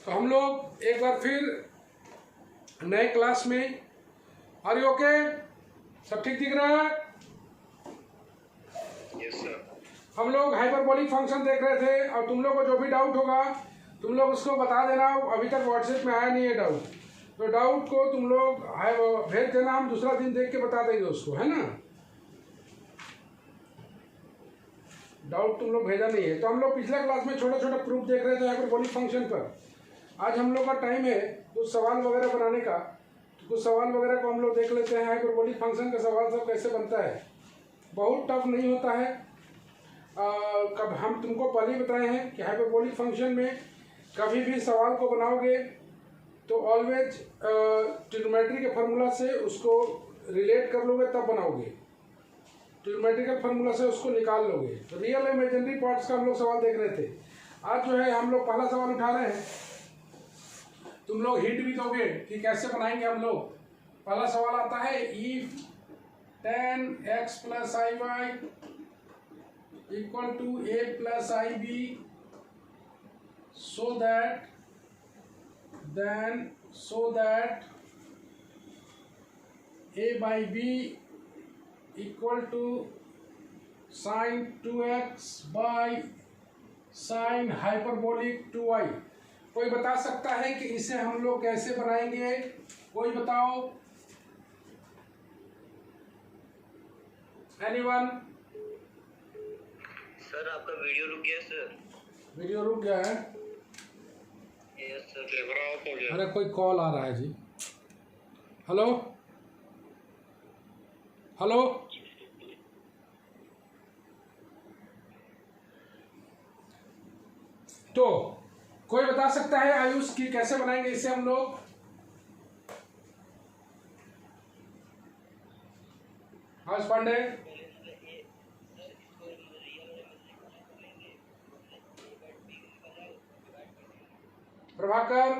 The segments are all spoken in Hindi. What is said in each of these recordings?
तो हम लोग एक बार फिर नए क्लास में, आर यू ओके? सब ठीक दिख रहा है? Yes sir. हम लोग हाइपरबोलिक फंक्शन देख रहे थे और तुम लोग को जो भी डाउट होगा तुम लोग उसको बता देना। अभी तक व्हाट्सएप में आया नहीं है डाउट, तो डाउट को तुम लोग भेज देना, हम दूसरा दिन देख के बता देंगे उसको, है ना। डाउट तुम लोग भेजा नहीं है। तो हम लोग पिछले क्लास में छोटे छोटे प्रूफ देख रहे थे हाइपरबोलिक फंक्शन पर। आज हम लोग का टाइम है कुछ सवाल वगैरह बनाने का, तो कुछ सवाल वगैरह को हम लोग देख लेते हैं। हाइपरबोलिक फंक्शन का सवाल सब कैसे बनता है, बहुत टफ नहीं होता है। कब हम तुमको पहले ही बताए हैं कि हाइपरबोलिक फंक्शन में कभी भी सवाल को बनाओगे तो ऑलवेज ट्रिग्नोमेट्री के फार्मूला से उसको रिलेट कर लोगे तब बनाओगे, ट्रिग्नोमेट्रिकल फार्मूला से उसको निकाल लोगे। तो रियल इमेजिनरी पार्ट्स का हम लोग सवाल देख रहे थे। आज जो है हम लोग पहला सवाल उठा रहे हैं, तुम लोग हिंट भी दोगे कि कैसे बनाएंगे हम लोग। पहला सवाल आता है, if tan x plus iy equal to a plus ib so that a by b equal to sin 2x by sin hyperbolic 2y। कोई बता सकता है कि इसे हम लोग कैसे बनाएंगे? कोई बताओ, एनीवन? सर आपका वीडियो रुक गया सर। वीडियो रुक गया है? यस सर, कैमरा ऑफ हो गया। अरे कोई कॉल आ रहा है जी। हेलो हेलो, तो कोई बता सकता है आयुष की कैसे बनाएंगे इसे हम लोग? आयुष पांडे, प्रभाकर,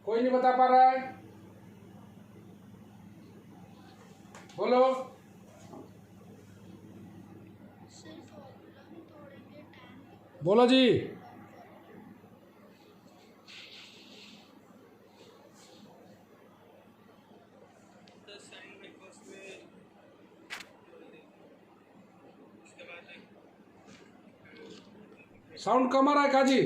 कोई नहीं बता पा रहा है, बोलो। बोलो जी। साउंड कम आ रहा है काजी?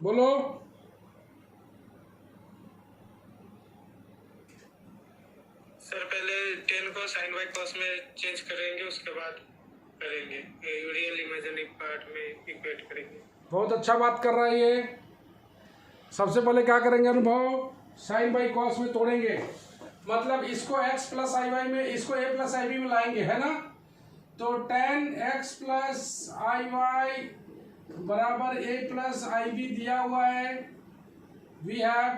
बोलो। सर पहले 10 को साइन बाई कॉस में चेंज करेंगे, उसके बाद करेंगे रियल इमेजिनरी पार्ट में इक्वेट करेंगे। बहुत अच्छा बात कर रहा है ये। सबसे पहले क्या करेंगे अनुभव? साइन बाई कॉस में तोड़ेंगे, मतलब इसको x प्लस आई वाई में, इसको a प्लस आई बी में लाएंगे, है ना। तो tan x plus i y बराबर a प्लस आई बी दिया हुआ है, वी हैव।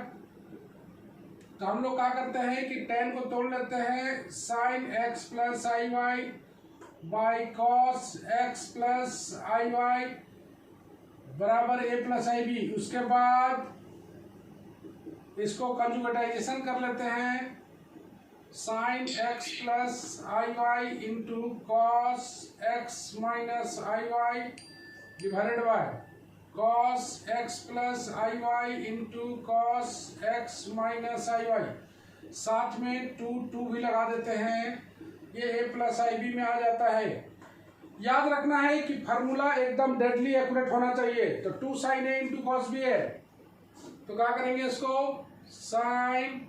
तो हम लोग क्या करते हैं कि tan को तोड़ लेते हैं, sine x plus i y by cos x plus i y बराबर a प्लस आई बी। उसके बाद इसको कंजुगेटाइजेशन कर लेते हैं, sine x plus i y into cos x minus i y divided by cos x plus i y into cos x minus i y. साथ में टू भी लगा देते हैं, ये a प्लस आई बी में आ जाता है। याद रखना है कि फार्मूला एकदम डेडली एक्यूरेट होना चाहिए। तो 2 sine a into cos b है, तो क्या करेंगे इसको, साइन,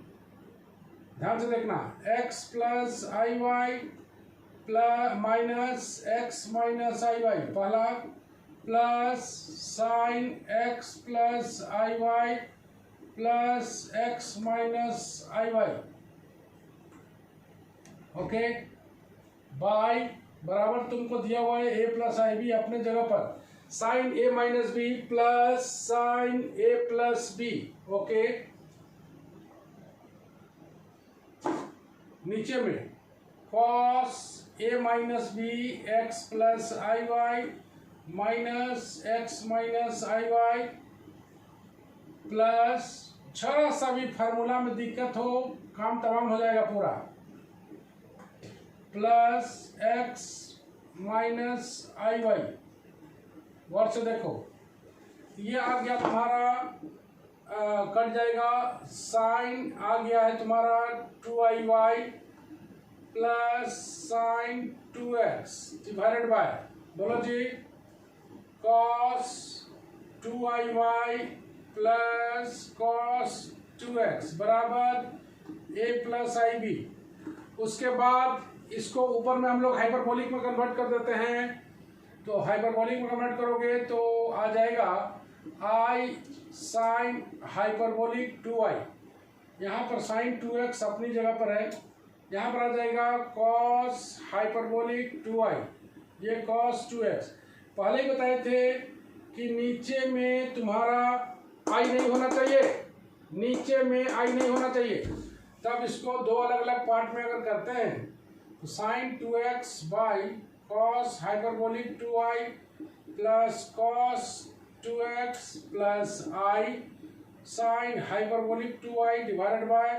ध्यान से देखना, x plus i y plus minus x minus i y पहला, plus sine x plus i y plus x minus i y, okay, by बराबर तुमको दिया हुआ है ए प्लस आई बी अपने जगह पर, sign A minus B plus sign a plus B, okay, नीचे में cos A minus B x plus i Y minus x minus i y plus, जरा सा भी फार्मूला में दिक्कत हो काम तमाम हो जाएगा पूरा, plus x minus i Y, गौर से देखो ये आ गया तुम्हारा, कट जाएगा, साइन आ गया है तुम्हारा 2i plus sign 2x divided bye, बोलो जी, cos 2i plus cos 2x बराबर a प्लस आई बी। उसके बाद इसको ऊपर में हम लोग हाइपरबोलिक में कन्वर्ट कर देते हैं, तो हाइपरबोलिक में कन्वर्ट करोगे तो आ जाएगा i साइन हाइपरबोलिक 2i, यहाँ पर साइन 2x अपनी जगह पर है, यहाँ पर आ जाएगा कॉस हाइपरबोलिक 2i, ये कॉस 2x। पहले ही बताए थे कि नीचे में तुम्हारा i नहीं होना चाहिए, नीचे में i नहीं होना चाहिए, तब इसको दो अलग अलग पार्ट में अगर करते हैं तो sine 2x by cos hyperbolic 2i plus cos 2x plus i sine hyperbolic 2i divided by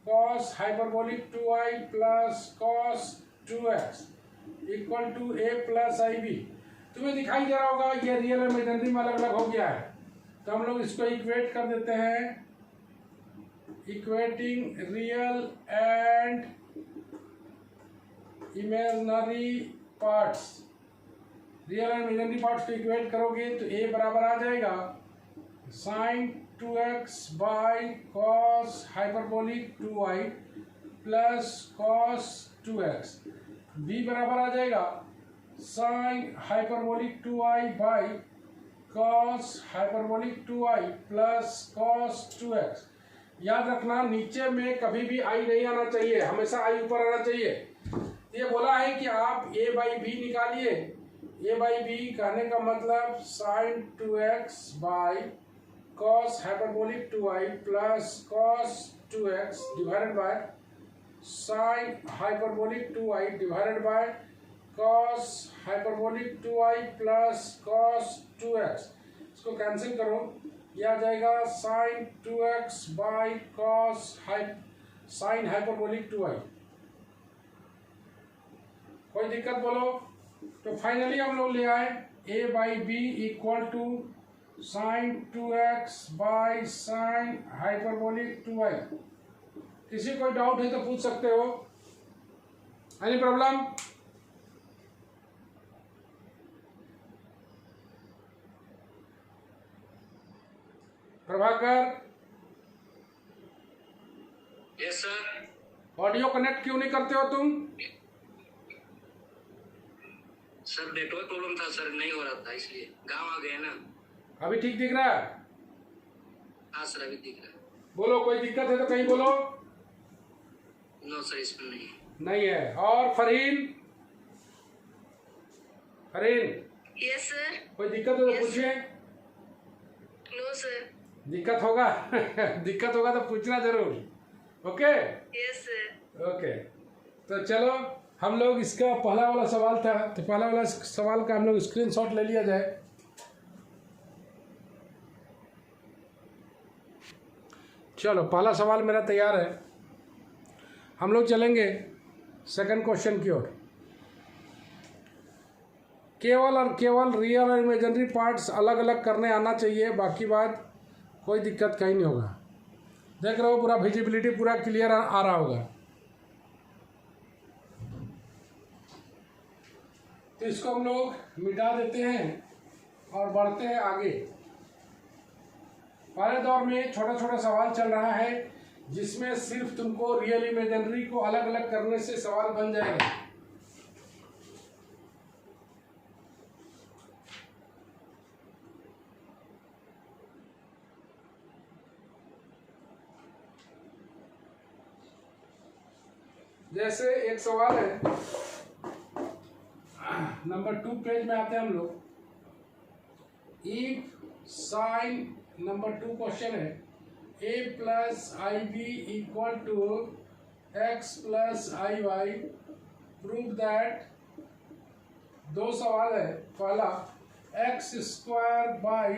cos hyperbolic 2i plus cos 2x equal to a plus i b. तुम्हें दिखाई दे रहा होगा ये रियल और इमेजिनरी में अलग अलग हो गया है, तो हम लोग इसको इक्वेट कर देते हैं, equating real and imaginary parts, real and imaginary parts को इक्वेट करोगे तो a बराबर आ जाएगा sine 2x by cos hyperbolic 2i plus cos 2x, b बराबर आ जाएगा sine hyperbolic 2i by cos hyperbolic 2i plus cos 2x। याद रखना नीचे में कभी भी i नहीं आना चाहिए, हमेशा i ऊपर आना चाहिए। ये बोला है कि आप a बाई बी निकालिए, a बाई बी कहने का मतलब sine 2x by cos hyperbolic 2i plus cos 2x divided by sine hyperbolic 2i divided by cos hyperbolic 2i plus cos 2x। इसको कैंसिल करो, यह आ जाएगा sine 2x by cos sine hyperbolic 2i। कोई दिक्कत बोलो? तो फाइनली हम लोग ले आए a by b equal to sine 2x by sine hyperbolic 2i। किसी कोई डाउट है तो पूछ सकते हो, any problem? Prabhakar, yes sir. Audio connect क्यों नहीं करते हो तुम? सर नेटवर्क प्रॉब्लम था सर, नहीं हो रहा था इसलिए गांव आ गए ना। अभी ठीक दिख रहा है? हाँ सर अभी दिख रहा है। बोलो, कोई दिक्कत है तो कहीं बोलो। नो सर इसमें नहीं। नहीं है। और फरहीन, फरहीन यस सर। कोई दिक्कत हो तो Yes, पूछिए। No sir. दिक्कत होगा दिक्कत होगा तो पूछना जरूर, ओके? Yes sir. ओके, तो चलो हम लोग इसका पहला वाला सवाल था, तो पहला वाला सवाल का हम लोग स्क्रीनशॉट ले लिया जाए। चलो पहला सवाल मेरा तैयार है, हम लोग चलेंगे सेकंड क्वेश्चन की ओर। केवल और केवल रियल और इमेजिनरी पार्ट्स अलग अलग करने आना चाहिए, बाकी बात कोई दिक्कत कहीं नहीं होगा। देख रहे हो पूरा विजिबिलिटी पूरा क्लियर आ रहा होगा। तो इसको हम लोग मिटा देते हैं और बढ़ते हैं आगे। पहले दौर में छोटा छोटा सवाल चल रहा है जिसमें सिर्फ तुमको रियल इमेजिनरी को अलग अलग करने से सवाल बन जाएगा। जैसे एक सवाल है, नंबर 2 पेज में आते हैं हम लोग। इफ साइन, नंबर 2 क्वेश्चन है, a plus i b equal to x plus i y, prove that. दो सवाल है। पहला, x square by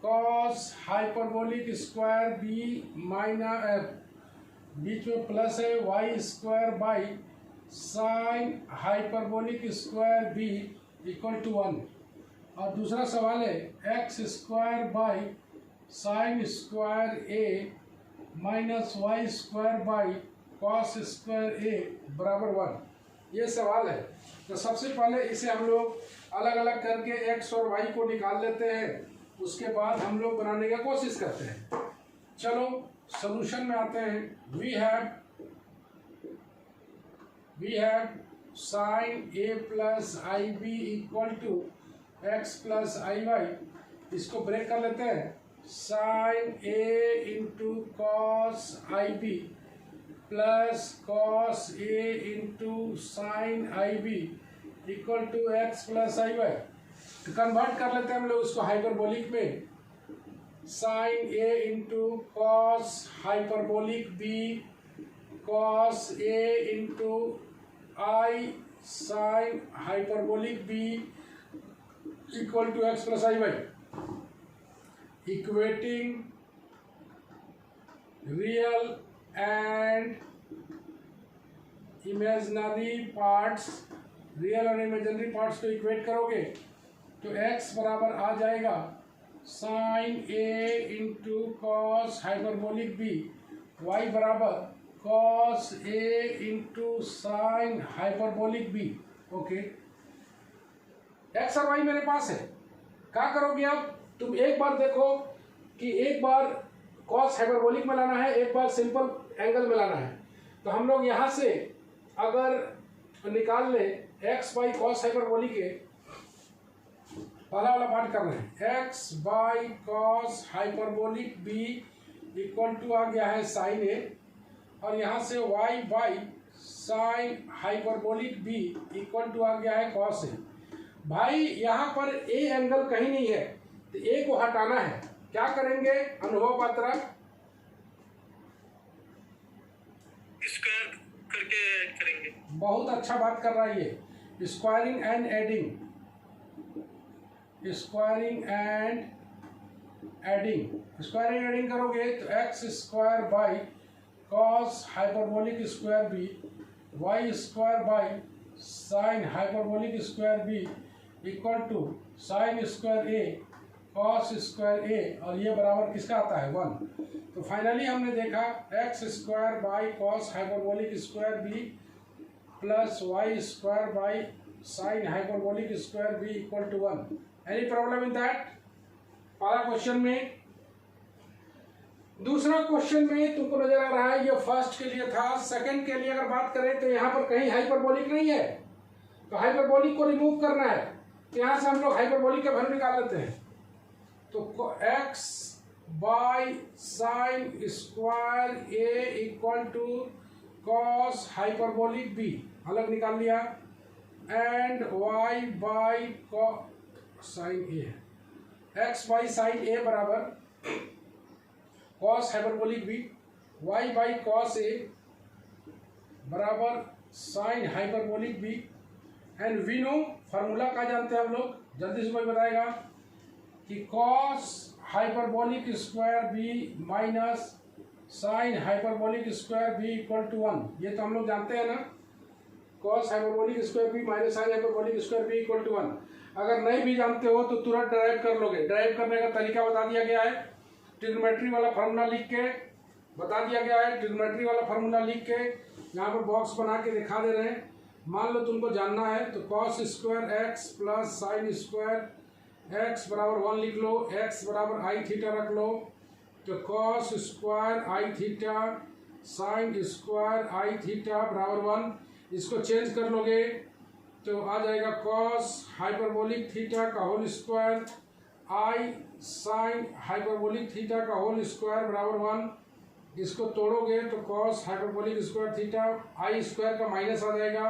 cos hyperbolic square b minus f, बीच में प्लस है, y square by sine hyperbolic square b equal to 1। और दूसरा सवाल है, x square by sine square a minus y square by cos square a बराबर 1। ये सवाल है। तो सबसे पहले इसे हम लोग अलग अलग करके एक्स और वाई को निकाल लेते हैं, उसके बाद हम लोग बनाने की कोशिश करते हैं। चलो सॉल्यूशन में आते हैं। We have sine a plus i b equal to x plus i y. इसको ब्रेक कर लेते हैं। Sine a into cos i b plus cos a into sine i b equal to x plus i y. तो कन्वर्ट कर लेते हैं हम लोग उसको हाइपरबोलिक में। Sine a into cos hyperbolic b cos a into i sine hyperbolic b equal to x plus i Y. Equating real and imaginary parts, real और इमेजिनरी पार्ट्स को इक्वेट करोगे तो x बराबर आ जाएगा sine a into cos hyperbolic b, y बराबर cos a into sine hyperbolic b. Okay, x और y मेरे पास है। क्या करोगे अब तुम? एक बार देखो कि एक बार कॉस हाइपरबोलिक में लाना है, एक बार सिंपल एंगल में लाना है। तो हम लोग यहाँ से अगर निकाल ले एक्स बाई कॉस हाइपरबोलिक के, पहला वाला पार्ट करना है। X by cos hyperbolic b equal to आ गया है साइन ए, और यहाँ से y by sine hyperbolic b equal to आ गया है कॉस ए। भाई यहाँ पर ए एंगल कहीं नहीं है, तो ए को हटाना है। क्या करेंगे अनुभव पात्रा? स्क्वायर करके ऐड करेंगे। बहुत अच्छा बात कर रहा है ये। Squaring and adding, squaring and adding. Squaring adding करोगे तो x square by cos hyperbolic square b y square by sine hyperbolic square b equal to sine square a cos square a, और ये बराबर किसका आता है 1। तो फाइनली हमने देखा x square by cos hyperbolic square b plus y square by sine hyperbolic square b equal to 1। Any problem in that? पहला क्वेश्चन में। दूसरा क्वेश्चन में तुमको नजर आ रहा है ये फर्स्ट के लिए था। सेकंड के लिए अगर बात करें तो यहाँ पर कहीं हाइपरबोलिक नहीं है, तो हाइपरबोलिक को रिमूव करना है। तो यहाँ से हम लोग हाइपरबोलिक के वैल्यू निकाल लेते हैं। तो x by sine square a equal to cos hyperbolic b अलग निकाल लिया, and y by sine a, x by sine a बराबर cos hyperbolic b, y by cos a बराबर sine hyperbolic b. And we know, formula का जानते हैं हम लोग, जल्दी से कोई बताएगा कि cos hyperbolic square b minus sine hyperbolic square b equal to 1। ये तो हम लोग जानते हैं ना, cos hyperbolic square b minus sine hyperbolic square b equal to 1। अगर नहीं भी जानते हो तो तुरंत ड्राइव कर लोगे। ड्राइव करने का तरीका बता दिया गया है, ट्रिग्नोमेट्री वाला फार्मूला लिख के बता दिया गया है। ट्रिग्नोमेट्री वाला फार्मूला लिख के यहाँ पर बॉक्स बना के दिखा दे रहे हैं। मान लो तुमको जानना है तो cos square x plus sine square x बराबर 1 लिख लो, एक्स बराबर आई थीटा रख लो। तो कॉस स्क्वायर आई थीटा साइन स्क्वायर आई थीटा बराबर 1। इसको चेंज कर लोगे तो आ जाएगा कॉस हाइपरबोलिक थीटा का होल स्क्वायर आई साइन हाइपरबोलिक थीटा का होल स्क्वायर बराबर 1 इसको तोड़ोगे तो कॉस हाइपरबोलिक स्क्वायर थीटा आई स्क्वायर का माइनस आ जाएगा,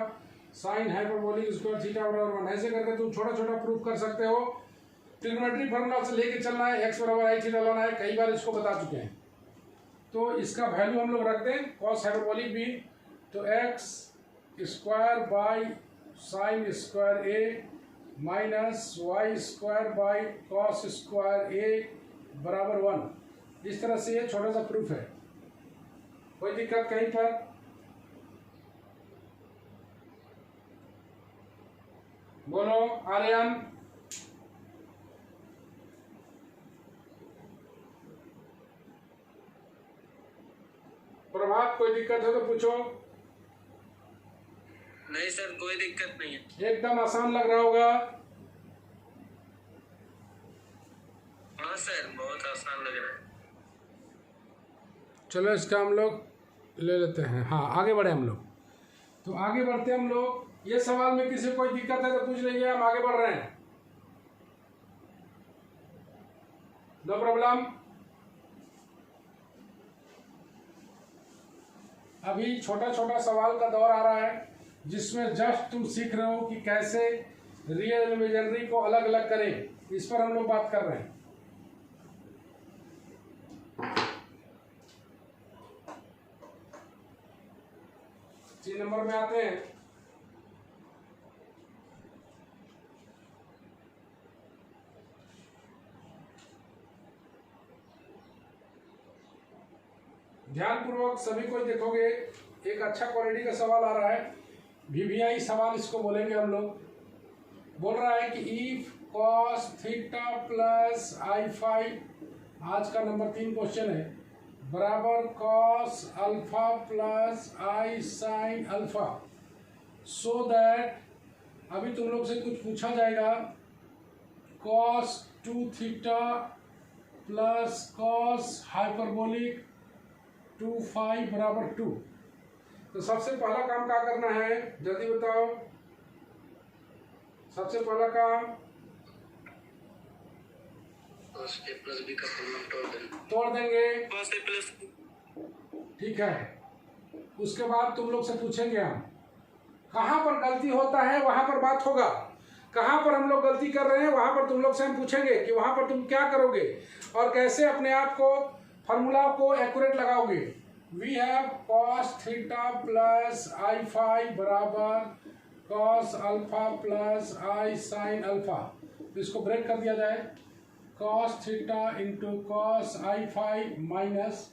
साइन हाइपरबोलिक स्क्वायर थीटा बराबर 1। ऐसे करके तुम छोटा छोटा प्रूफ कर सकते हो। ट्रिग्नोमेट्री फार्मूला से लेके चलना है, एक्स बराबर आई थीटा लाना है, कई बार इसको बता चुके हैं। तो इसका वैल्यू हम लोग रखते हैं कॉस हाइपरबोलिक भी, तो x square by sine square a minus y square by cos square a बराबर 1। इस तरह से ये छोटा सा प्रूफ है। कोई दिक्कत कहीं पर? बोलो आर्यन। प्रभात, कोई दिक्कत है तो पूछो। नहीं सर, कोई दिक्कत नहीं है। एकदम आसान लग रहा होगा। हाँ सर, बहुत आसान लग रहा है। चलो इसका हम लोग ले लेते हैं। हाँ, आगे बढ़े हम लोग। तो आगे बढ़ते हम लोग। ये सवाल में किसी को कोई दिक्कत है तो पूछ लीजिए, हम आगे बढ़ रहे हैं। No problem. अभी छोटा छोटा सवाल का दौर आ रहा है जिसमें जस्ट तुम सीख रहे हो कि कैसे रियल इमेजिनरी को अलग अलग करें। इस पर हम लोग बात कर रहे हैं। तीन नंबर में आते हैं। ध्यानपूर्वक सभी को देखोगे, एक अच्छा क्वालिटी का सवाल आ रहा है। वीवीआई सवाल इसको बोलेंगे हम लोग। बोल रहा है कि if cos theta plus i five, आज का नंबर 3 क्वेश्चन है, बराबर cos alpha plus i sine alpha, so that अभी तुम लोग से कुछ पूछा जाएगा, cos 2 theta plus cos hyperbolic 2 five बराबर 2। तो सबसे पहला काम क्या करना है, जल्दी बताओ। सबसे पहला काम cos a plus b का फॉर्मूला तोड़ देंगे। cos a प्लस ठीक है। उसके बाद तुम लोग से पूछेंगे हम कहाँ पर गलती होता है, वहां पर बात होगा। कहाँ पर हम लोग गलती कर रहे हैं वहां पर तुम लोग से हम पूछेंगे कि वहां पर तुम क्या करोगे और कैसे अपने आप को फॉर्मूला को एक्यूरेट लगाओगे। We have cos theta plus i phi बराबर cos alpha plus i sine alpha. तो इसको ब्रेक कर दिया जाए, cos theta into cos i phi minus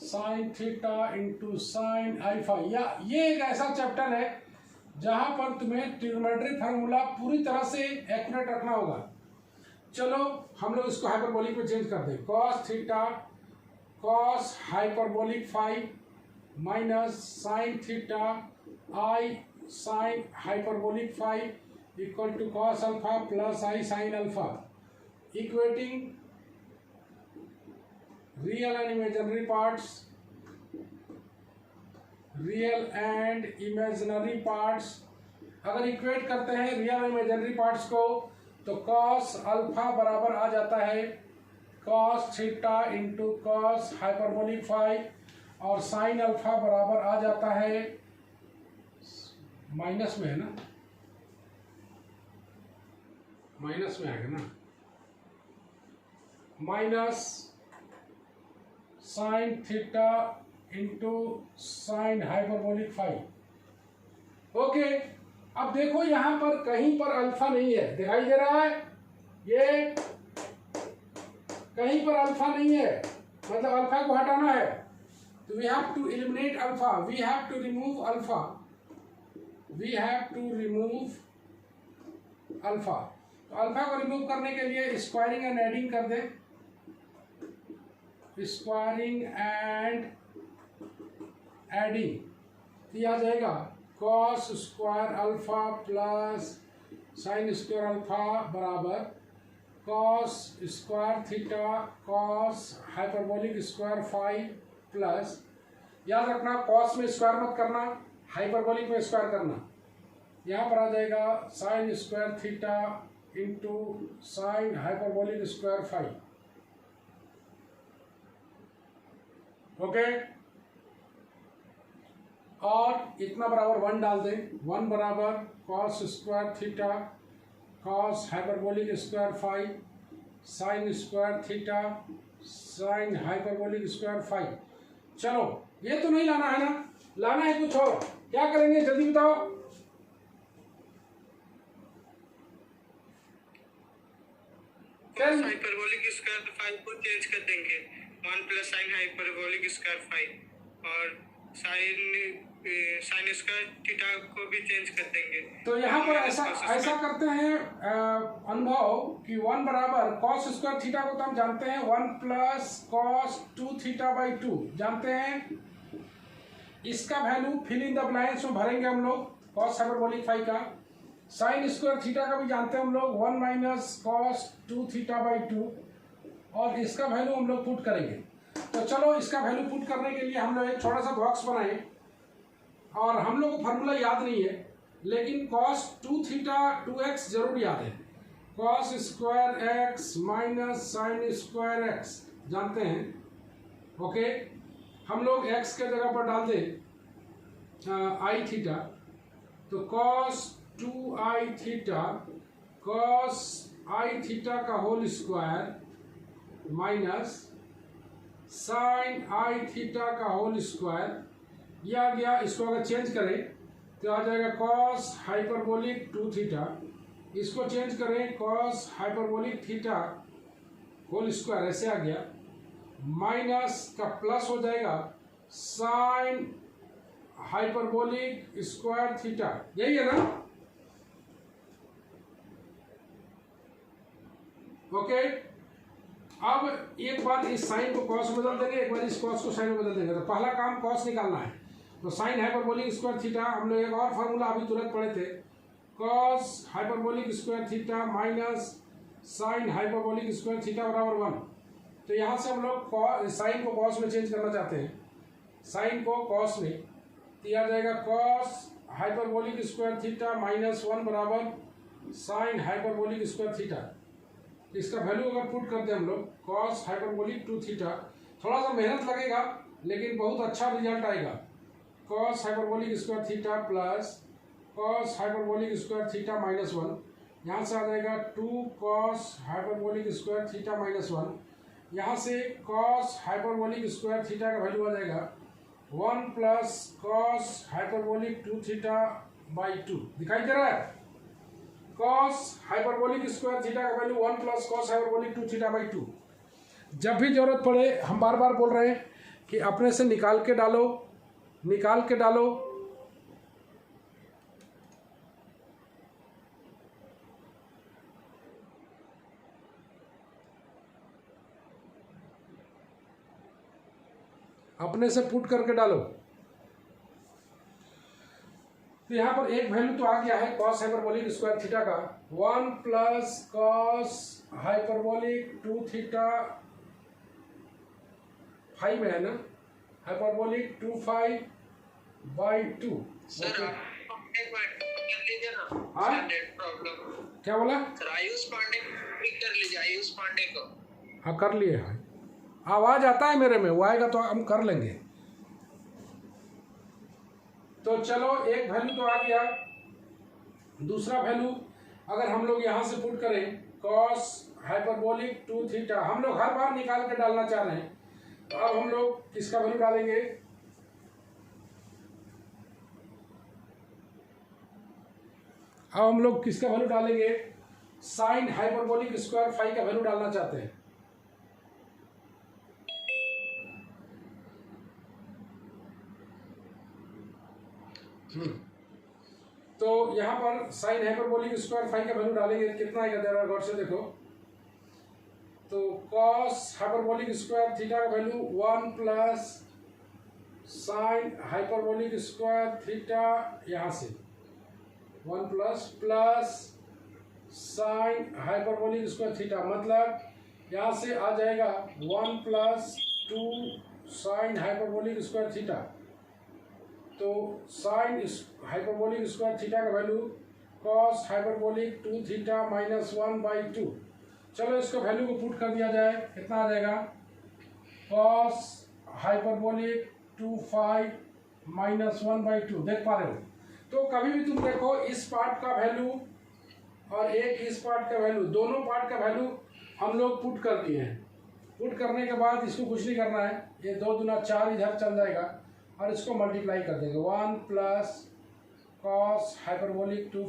sine theta into sine i phi. या ये एक ऐसा चैप्टर है जहां पर तुम्हें ट्रिग्नोमेट्री फार्मूला पूरी तरह से एक्यूरेट रखना होगा। चलो हम लोग इसको हाइपरबोलिक में चेंज कर दें। Cos theta cos hyperbolic 5 minus sine theta i sine hyperbolic 5 equal to cos alpha plus i sine alpha, equating real and imaginary parts, real and imaginary parts. अगर इक्वेट करते हैं रियल एंड इमेजिनरी पार्ट्स को तो कॉस अल्फा बराबर आ जाता है cos theta into cos hyperbolic 5 और साइन अल्फा बराबर आ जाता है, माइनस में है ना, माइनस में आएगा ना, minus sine theta into sine hyperbolic 5। Okay, अब देखो यहां पर कहीं पर अल्फा नहीं है, दिखाई दे रहा है, ये कहीं पर अल्फा नहीं है, मतलब अल्फा को हटाना है। तो we have to eliminate alpha, we have to remove alpha, we have to remove alpha. तो अल्फा को रिमूव करने के लिए स्क्वायरिंग एंड एडिंग कर दे, स्क्वायरिंग एंड एडिंग। तो यह आ जाएगा cos square alpha plus sine square alpha बराबर cos square theta cos hyperbolic square 5 plus, याद रखना कॉस में स्क्वायर मत करना, हाइपरबोलिक में स्क्वायर करना। यहाँ पर आ जाएगा sine square theta into sine hyperbolic square 5। Okay, और इतना बराबर 1 डाल दें। 1 बराबर cos square theta cos hyperbolic square phi sine square theta sine hyperbolic square phi. चलो ये तो नहीं लाना है ना, लाना है कुछ और। क्या करेंगे जल्दी बताओ। cos हाइपरबोलिक स्क्वायर फाई को चेंज कर देंगे 1 plus sine hyperbolic square phi, और साइन स्क्वायर थीटा को भी चेंज कर देंगे। तो यहाँ पर ऐसा करते हैं अनुभव कि 1 बराबर कॉस स्क्वायर थीटा को तो हम जानते हैं 1 प्लस कॉस 2 थीटा बाई 2 जानते हैं। इसका value fill in the blanks में भरेंगे हम लोग, कॉस हाइपरबोलिक फाई का। साइन स्क्वायर थीटा का भी जानते हैं हम लोग 1 माइनस कॉस 2 थीटा बाई 2, और इसका वैल्यू हम लोग पुट करेंगे। तो चलो इसका वैल्यू पुट करने के लिए हम लोग एक छोटा सा बॉक्स बनाए, और हम लोग को फार्मूला याद नहीं है, लेकिन कॉस 2 थीटा 2x जरूर याद है। Cos square x minus sign square x जानते हैं। ओके, हम लोग x के जगह पर डाल दें आई थीटा, तो कॉस 2i थीटा कॉस आई थीटा का होल स्क्वायर माइनस साइन आई थीटा का होल स्क्वायर, यह आ गया। इसको अगर चेंज करें तो आ जाएगा कॉस हाइपरबोलिक 2 थीटा, इसको चेंज करें cos hyperbolic theta whole square, ऐसे आ गया। माइनस का प्लस हो जाएगा साइन हाइपरबोलिक स्क्वायर थीटा, यही है ना। ओके, अब एक बार इस साइन को कॉस में बदल देंगे, एक बार इस कॉस को साइन में बदल देंगे। तो पहला काम कॉस निकालना है, तो साइन हाइपरबोलिक स्क्वायर थीटा, हम लोग एक और फार्मूला अभी तुरंत पढ़े थे, cos hyperbolic square theta minus sine hyperbolic square theta बराबर 1। तो यहाँ से हम लोग साइन को कॉस में चेंज करना चाहते हैं, साइन को कॉस में, तो यह आ जाएगा cos hyperbolic square theta minus 1 बराबर साइन हाइपरबोलिक स्क्वायर थीटा। इसका वैल्यू अगर पुट करते हैं हम लोग कॉस हाइपरबोलिक 2 थीटा, थोड़ा सा मेहनत लगेगा लेकिन बहुत अच्छा रिजल्ट आएगा। Cos hyperbolic square theta plus cos hyperbolic square theta minus 1, यहाँ से आ जाएगा 2 cos hyperbolic square theta minus 1, यहाँ से कॉस हाइपरबोलिक स्क्वायर थीटा का वैल्यू आ जाएगा 1 plus cos hyperbolic 2 theta by 2, दिखाई दे रहा है। कॉस हाइपरबोलिक स्क्वायर थीटा का value 1 plus cos hyperbolic 2 theta by 2। जब भी जरूरत पड़े, हम बार बार बोल रहे हैं कि अपने से निकाल के डालो, निकाल के डालो। अपने से पुट करके डालो। तो यहाँ पर एक वैल्यू तो आ गया है कॉस हाइपरबोलिक स्क्वायर थीटा का 1 plus cos hyperbolic 2 theta five है ना, हाइपरबोलिक 2 फाइव बाई 2। सर कर लीजिए ना, हाँ? Net problem. क्या बोला सर आयुष पांडे पिक कर लीजिए, आयुष पांडे को। हाँ कर लिए हैं, आवाज आता है मेरे में, वो आएगा तो हम कर लेंगे। तो चलो एक वैल्यू तो आ गया, दूसरा वैल्यू अगर हम लोग यहाँ से पुट करें कॉस हाइपरबोलिक 2 थीटा, हम लोग हर बार निकाल के डालना चाह रहे हैं, तो अब हम लोग किसका वैल्यू डालेंगे, अब हम लोग किसका वैल्यू डालेंगे, साइन हाइपरबोलिक स्क्वायर फाई का वैल्यू डालना चाहते हैं। तो यहाँ पर साइन हाइपरबोलिक स्क्वायर फाई का वैल्यू डालेंगे, कितना आएगा जरा गौर से देखो। तो कॉस हाइपरबोलिक स्क्वायर थीटा का value 1 plus sine hyperbolic square theta, यहाँ से 1 plus sine hyperbolic square theta, मतलब यहाँ से आ जाएगा 1 plus 2 sign hyperbolic square theta. तो साइन हाइपरबोलिक स्क्वायर थीटा का value cos hyperbolic 2 theta minus 1 by 2। चलो इसको वैल्यू को पुट कर दिया जाए, कितना आ जाएगा, कॉस हाइपरबोलिक 2 माइनस 1/2 देख पा रहे हो। तो कभी भी तुम देखो इस पार्ट का वैल्यू और एक इस पार्ट का वैल्यू, दोनों पार्ट का वैल्यू हम लोग पुट कर दिए हैं। पुट करने के बाद इसको कुछ नहीं करना है, ये 2 दूना 4 इधर चल जाएगा और इसको मल्टीप्लाई कर देंगे। 1 plus cos hyperbolic 2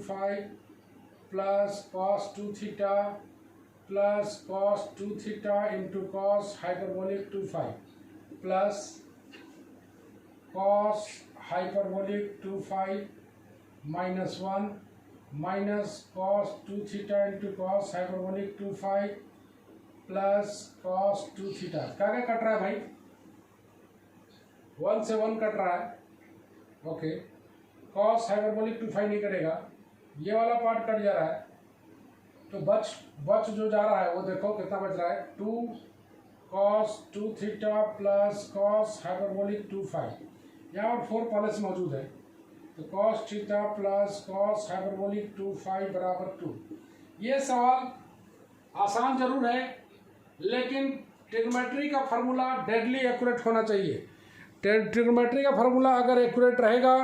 plus cos 2 theta plus cos 2 theta into cos hyperbolic 2 plus cos hyperbolic 2 minus 1 minus cos 2 theta into cos hyperbolic 2 plus cos 2 theta. क्या क्या कट रहा है भाई? 1 से 1 कट रहा है, ओके। कॉस हाइपरबोलिक 2 नहीं कटेगा, ये वाला पार्ट कट जा रहा है, तो बच जो जा रहा है वो देखो कितना बच रहा है, 2 cos 2 theta plus cos hyperbolic 2 यहाँ पर 4 पहले से मौजूद है, तो cos theta plus cos hyperbolic 2 बराबर 2। ये सवाल आसान जरूर है, लेकिन ट्रिग्नोमेट्री का फार्मूला डेडली एक्यूरेट होना चाहिए। ट्रिग्नोमेट्री का फार्मूला अगर एक्यूरेट रहेगा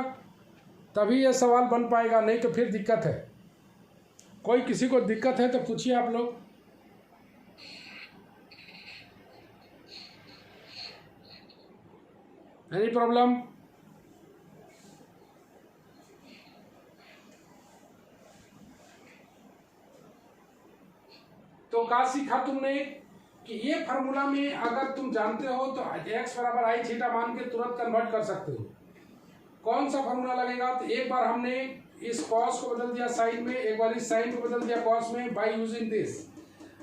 तभी ये सवाल बन पाएगा, नहीं तो फिर दिक्कत है। कोई किसी को दिक्कत है तो पूछिए आप लोग। Any problem? तो क्या सीखा तुमने कि ये फार्मूला में अगर तुम जानते हो तो x बराबर आई थीटा मान के तुरंत कन्वर्ट कर सकते हो। कौन सा फार्मूला लगेगा? तो एक बार हमने इस कॉस को बदल दिया साइन में, एक बार इस साइन को बदल दिया कॉस में बाय यूजिंग दिस,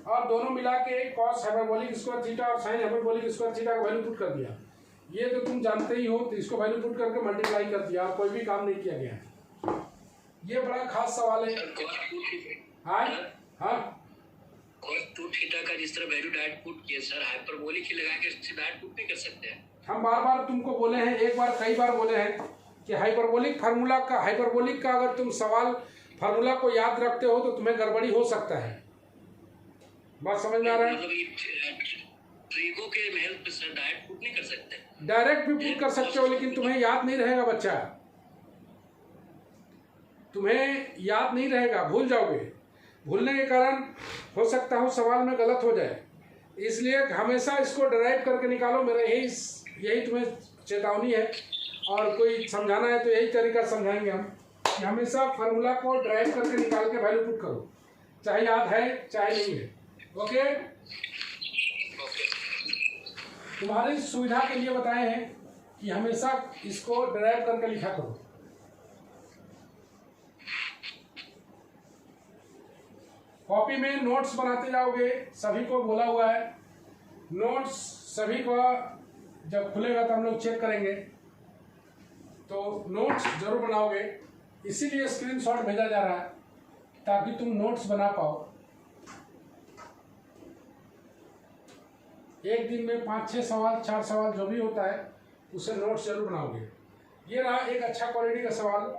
और दोनों मिला के कॉस हाइपरबोलिक स्क्वायर थीटा और साइन हाइपरबोलिक स्क्वायर थीटा का वैल्यू पुट कर दिया। ये तो तुम जानते ही हो, तो इसको वैल्यू पुट करके मल्टीप्लाई कर दिया और कोई भी काम नहीं किया गया। ये बड़ा खास सवाल है। हाँ हाँ, cos 2 थीटा का जिस तरह वैल्यू डायरेक्ट पुट किया सर, हाइपरबोलिक ही लगा के इससे डायरेक्ट पुट नहीं कर सकते हैं। हम बार बार तुमको बोले हैं, एक बार कई बार बोले हैं कि हाइपरबोलिक का अगर तुम सवाल फार्मूला को याद रखते हो तो तुम्हें गड़बड़ी हो सकता है। बात समझ में आ रहा है? मतलब ट्रिगो के हेल्प से डायरेक्ट पुट नहीं कर सकते। डायरेक्ट भी पुट कर सकते हो, लेकिन तुम्हें याद नहीं रहेगा बच्चा, तुम्हें याद नहीं रहेगा, भूल जाओगे। भूलने के कारण हो सकता हो सवाल में गलत हो जाए, इसलिए हमेशा इसको डराइव करके निकालो। मेरा यही तुम्हें चेतावनी है, और कोई समझाना है तो यही तरीका समझाएंगे हम कि हमेशा फार्मूला को ड्राइव करके निकाल के वैल्यू पुट करो, चाहे याद है चाहे नहीं है। ओके, तुम्हारी सुविधा के लिए बताए हैं कि हमेशा इसको ड्राइव करके लिखा करो। कॉपी में नोट्स बनाते जाओगे, सभी को बोला हुआ है। नोट्स सभी को जब खुलेगा तो हम लोग चेक करेंगे, तो नोट्स जरूर बनाओगे, इसीलिए स्क्रीनशॉट भेजा जा रहा है ताकि तुम नोट्स बना पाओ। एक दिन में 5-6 सवाल 4 सवाल जो भी होता है उसे नोट्स जरूर बनाओगे। ये रहा एक अच्छा क्वालिटी का सवाल।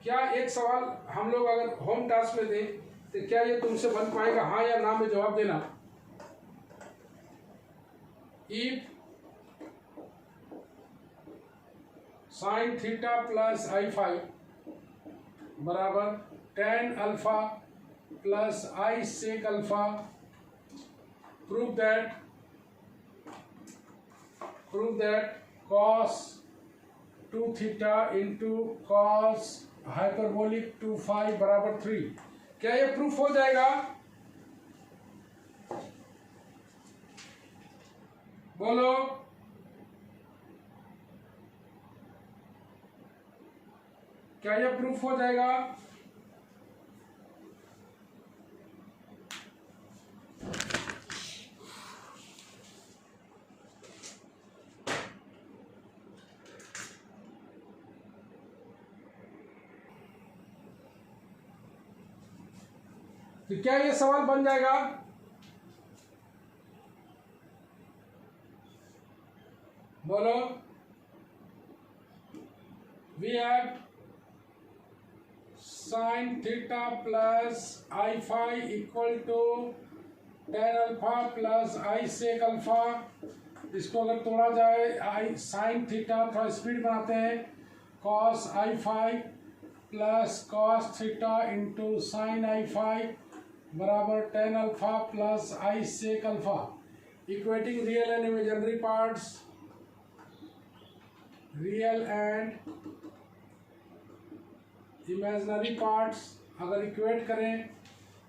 क्या एक सवाल हम लोग अगर होम टास्क में दें तो क्या ये तुमसे बन पाएगा? हाँ या ना में जवाब देना। If sine theta plus i phi बराबर tan alpha plus i sec alpha, prove that cos 2 theta into cos hyperbolic 2 बराबर 3। क्या ये प्रूफ हो जाएगा? बोलो। क्या ये प्रूफ हो जाएगा? तो क्या ये सवाल बन जाएगा? बोलो। We have sine theta plus i phi equal to tan alpha plus i sec alpha, इसको अगर तोड़ा जाए आई साइन थीटा, थोड़ा स्पीड बनाते हैं, cos i phi plus cos theta into sine i phi बराबर tan alpha plus i sec alpha. Equating real and imaginary parts, real and imaginary parts अगर इक्वेट करें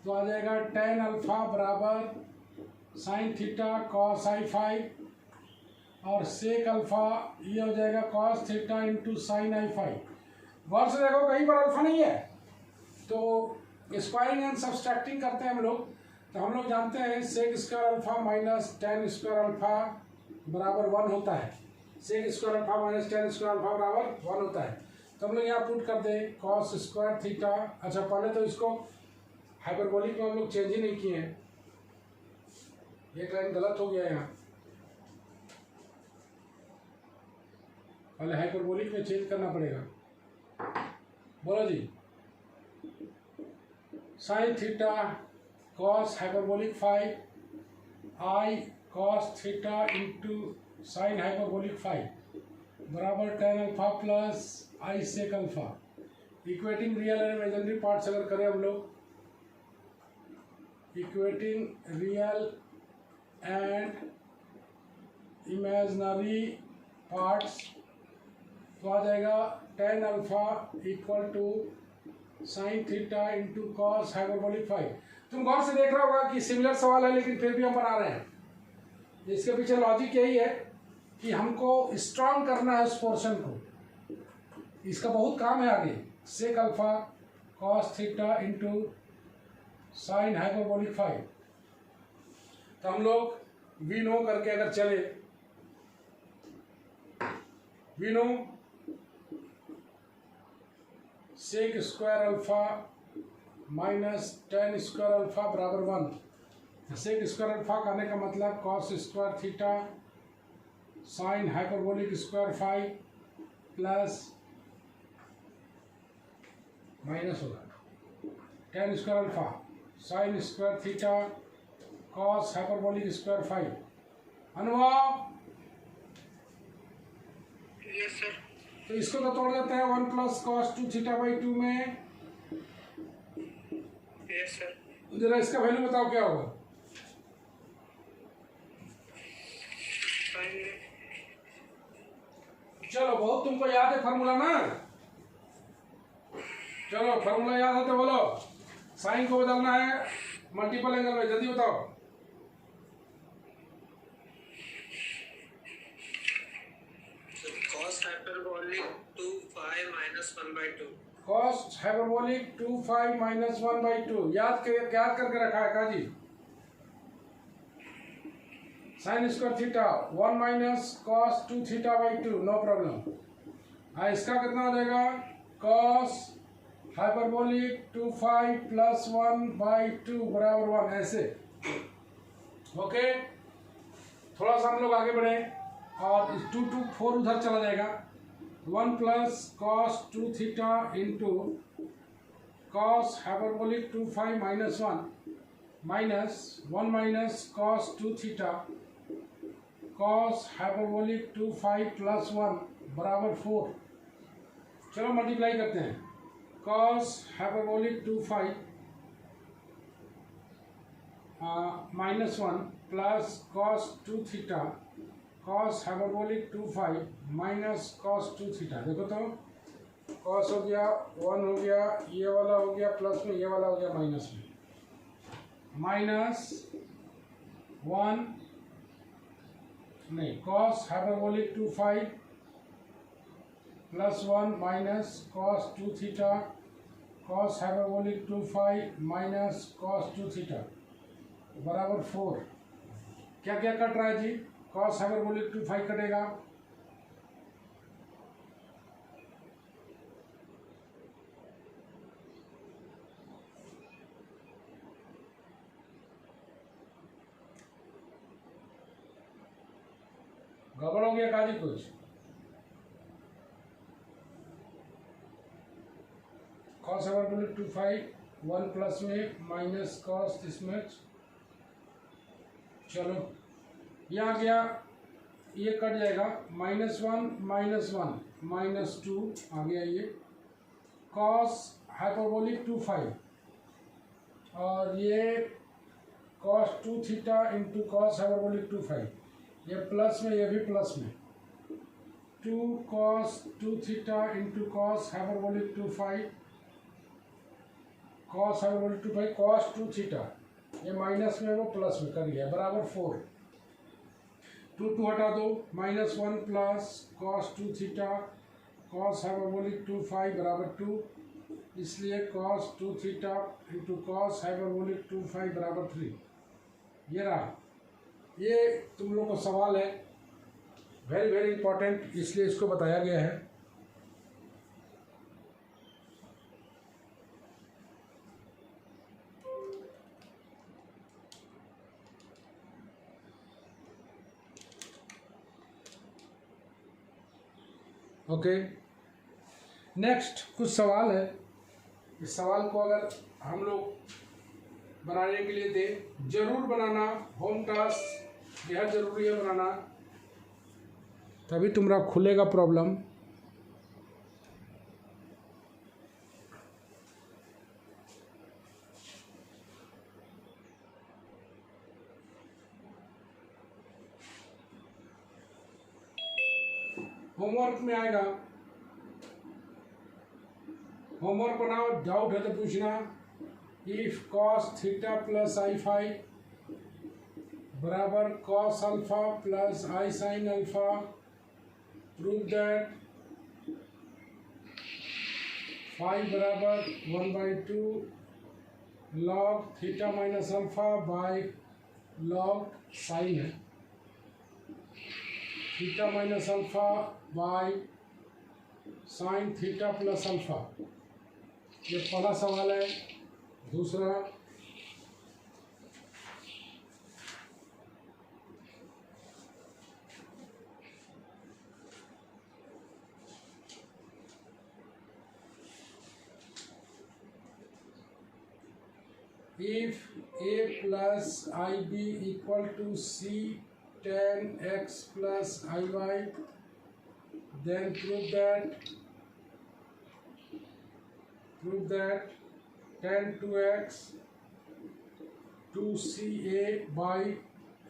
तो आ जाएगा टेन अल्फा बराबर sine theta cos i five और सेक अल्फा ये हो जाएगा cos theta into sine i five. गौर से देखो कहीं पर अल्फा नहीं है, तो स्क्वायरिंग एंड सब्सट्रैक्टिंग करते हैं हम लोग, तो हम लोग जानते हैं sec square alpha minus tan square alpha बराबर 1 होता है। Sec square alpha minus tan square alpha बराबर 1 होता है। तो हम लोग यहाँ पुट कर दें कॉस स्क्वायर थीटा। अच्छा पहले तो इसको हाइपरबोलिक में हम लोग चेंज ही नहीं किए हैं, एक लाइन गलत हो गया यहाँ, पहले हाइपरबोलिक में चेंज करना पड़ेगा। बोलो जी, sine theta cos hyperbolic 5 i cos theta into sine hyperbolic 5 बराबर tan alpha plus i sec alpha. Equating real and imaginary parts अगर करें हम लोग, equating real and imaginary parts तो आ जाएगा tan alpha equal to sine theta into cos hyperbolic 5। तुम गौर से देख रहा होगा कि सिमिलर सवाल है लेकिन फिर भी हम बना रहे हैं। इसके पीछे लॉजिक यही है कि हमको स्ट्रांग करना है उस पोर्शन को, इसका बहुत काम है आगे। Sec alpha cos theta into sine hyperbolic 5, तो हम लोग वी नो करके अगर चले, we know sec square alpha minus tan square alpha बराबर 1। सेक स्क्वायर अल्फा करने का मतलब cos square theta sine hyperbolic square 5 plus minus होगा tan square alpha sine square theta cos hyperbolic square 5। Anubhav yes sir. तो इसको तो तोड़ देते हैं 1 प्लस कॉस 2 थीटा बाई 2 में। Yes sir. जरा इसका वैल्यू बताओ क्या होगा। चलो बहुत तुमको याद है फार्मूला ना, चलो फार्मूला याद है तो बोलो। साइन को बदलना है मल्टीपल एंगल में, जल्दी बताओ। cos hyperbolic 2 minus 1/2। Cos hyperbolic 2 5 minus 1/2 याद करके रखा है काजी। Sine square theta 1 minus cos 2 theta by 2, no problem. इसका कितना हो जाएगा कॉस हाइपरबोलिक 2 5 प्लस 1/2 बराबर 1, ऐसे। ओके, थोड़ा सा हम लोग आगे बढ़े और 2 2 4 उधर चला जाएगा। 1 plus cos 2 theta into cos hyperbolic 2 5 minus 1 minus 1 minus cos 2 theta cos hyperbolic 2 5 plus 1 बराबर 4। चलो मल्टीप्लाई करते हैं। Cos hyperbolic 2 5 minus 1 plus cos 2 theta cos hyperbolic 2 5 minus cos 2 theta. देखो तो कॉस हो गया 1 हो गया, ये वाला हो गया प्लस में, ये वाला हो गया माइनस में। माइनस 1 नहीं, cos hyperbolic 2 5 plus 1 minus cos 2 theta cos hyperbolic 2 5 minus cos 2 theta बराबर 4। क्या क्या कट रहा है जी। कॉस हाइपरबोलिक 2 5 कटेगा, गड़बड़ हो गया काजी कुछ। कॉस हाइपरबोलिक 2 5 1 प्लस में माइनस कॉस दिस मच चलो ये आ गया, ये कट जाएगा, -1 -2 आ गया ये कॉस हाइपरबोलिक 2 और ये cos 2 theta into cos hyperbolic 2 ये प्लस में, ये भी प्लस में 2 cos 2 theta into cos hyperbolic 2 cos hyperbolic 2 cos 2 theta, ये माइनस में वो प्लस में कर गया बराबर 4, 2 हटा दो, -1 plus cos 2 theta cos hyperbolic 2 बराबर 2, इसलिए cos 2 theta into cos hyperbolic 2 बराबर 3। ये रहा, ये तुम लोग का सवाल है, वेरी वेरी इंपॉर्टेंट, इसलिए इसको बताया गया है। ओके, नेक्स्ट कुछ सवाल है, इस सवाल को अगर हम लोग बनाने के लिए दे, जरूर बनाना, होम टास्क बेहद जरूरी है बनाना, तभी तुम्हारा खुलेगा प्रॉब्लम। होमवर्क में आएगा, होमवर्क बनाओ, डाउट है तो पूछना। If cos theta plus i phi बराबर cos alpha plus i sine alpha, prove that phi बराबर 1/2 log theta minus alpha by log sine है, theta minus alpha by sine theta plus alpha. ये पहला सवाल है। दूसरा, if a plus i b equal to c tan x plus iy, then prove that tan 2x 2ca by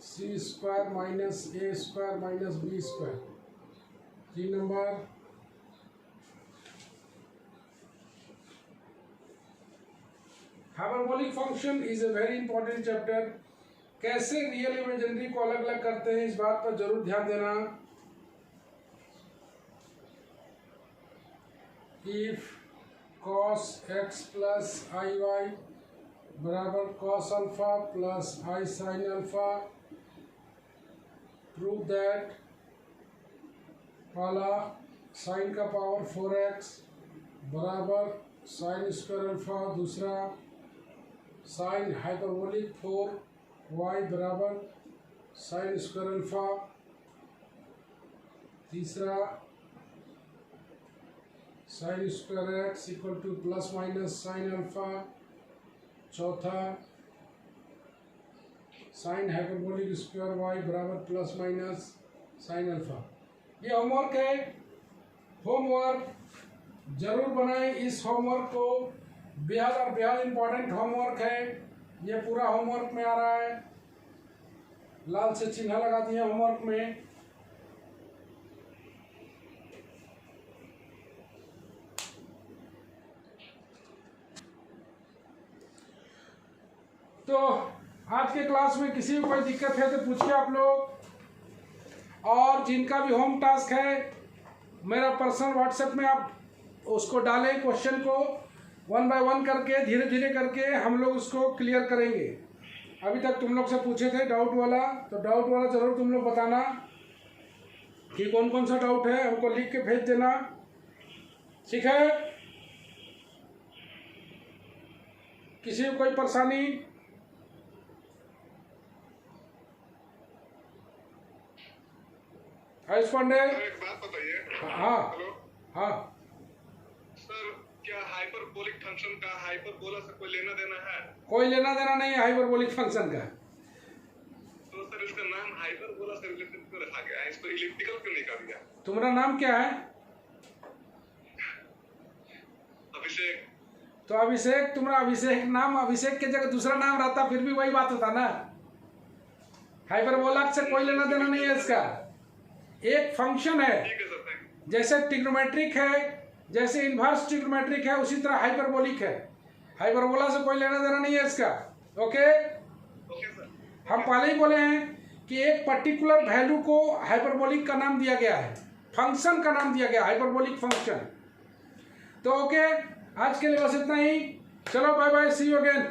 c square minus a square minus b square। 3 number, hyperbolic function is a very important chapter. कैसे रियल इमेजिनरी को अलग अलग करते हैं, इस बात पर जरूर ध्यान देना। If cos x plus i y बराबर cos alpha plus i sine alpha, prove that पहला साइन का पावर 4x बराबर साइन स्क्वायर अल्फा, दूसरा साइन हाइपरबोलिक 4y बराबर साइन स्क्वायर अल्फा, तीसरा sine square x equal to plus minus sine alpha, चौथा साइन हाइपरबोलिक स्क्वायर वाई बराबर प्लस माइनस साइन अल्फा। ये होमवर्क है, होमवर्क जरूर बनाएं। इस होमवर्क को बेहद और बेहद इम्पोर्टेंट होमवर्क है। ये पूरा होमवर्क में आ रहा है, लाल से चिन्ह लगा दिए होमवर्क में। तो आज के क्लास में किसी को कोई दिक्कत है तो पूछिए आप लोग, और जिनका भी होम टास्क है मेरा पर्सनल व्हाट्सएप में आप उसको डालें, क्वेश्चन को 1 बाय 1 करके धीरे धीरे करके हम लोग उसको क्लियर करेंगे। अभी तक तुम लोग से पूछे थे डाउट वाला, तो डाउट वाला जरूर तुम लोग बताना कि कौन कौन सा डाउट है, हमको लिख के भेज देना, ठीक है। किसी को कोई परेशानी? आयुष पांडे, एक बात बताइए। हाँ हेलो हाँ सर, क्या हाइपरबोलिक फंक्शन का हाइपरबोला से कोई लेना देना है? कोई लेना देना नहीं है हाइपरबोलिक फंक्शन का। तो सर सर इसका नाम हाइपरबोला से रिलेटेड क्यों रखा गया है? इसको इलिप्टिकल क्यों नहीं कर दिया? तुम्हारा नाम क्या है? अभिषेक। तो अभिषेक, तुम्हारा अभिषेक नाम, अभिषेक के जगह दूसरा नाम रहता फिर भी वही बात होता ना। हाइपरबोला से कोई लेना देना नहीं है इसका, एक फंक्शन है। ठीक है सर, थैंक यू। जैसे ट्रिग्नोमेट्रिक है, जैसे इन्वर्स ट्रिग्नोमेट्रिक है, उसी तरह हाइपरबोलिक है। हाइपरबोला से कोई लेना देना नहीं है इसका। Okay, okay sir. हम पहले ही बोले हैं कि एक पर्टिकुलर वैल्यू को हाइपरबोलिक का नाम दिया गया है, फंक्शन का नाम दिया गया हाइपरबोलिक फंक्शन। तो ओके, आज के लिए बस इतना ही। चलो bye bye, see you again.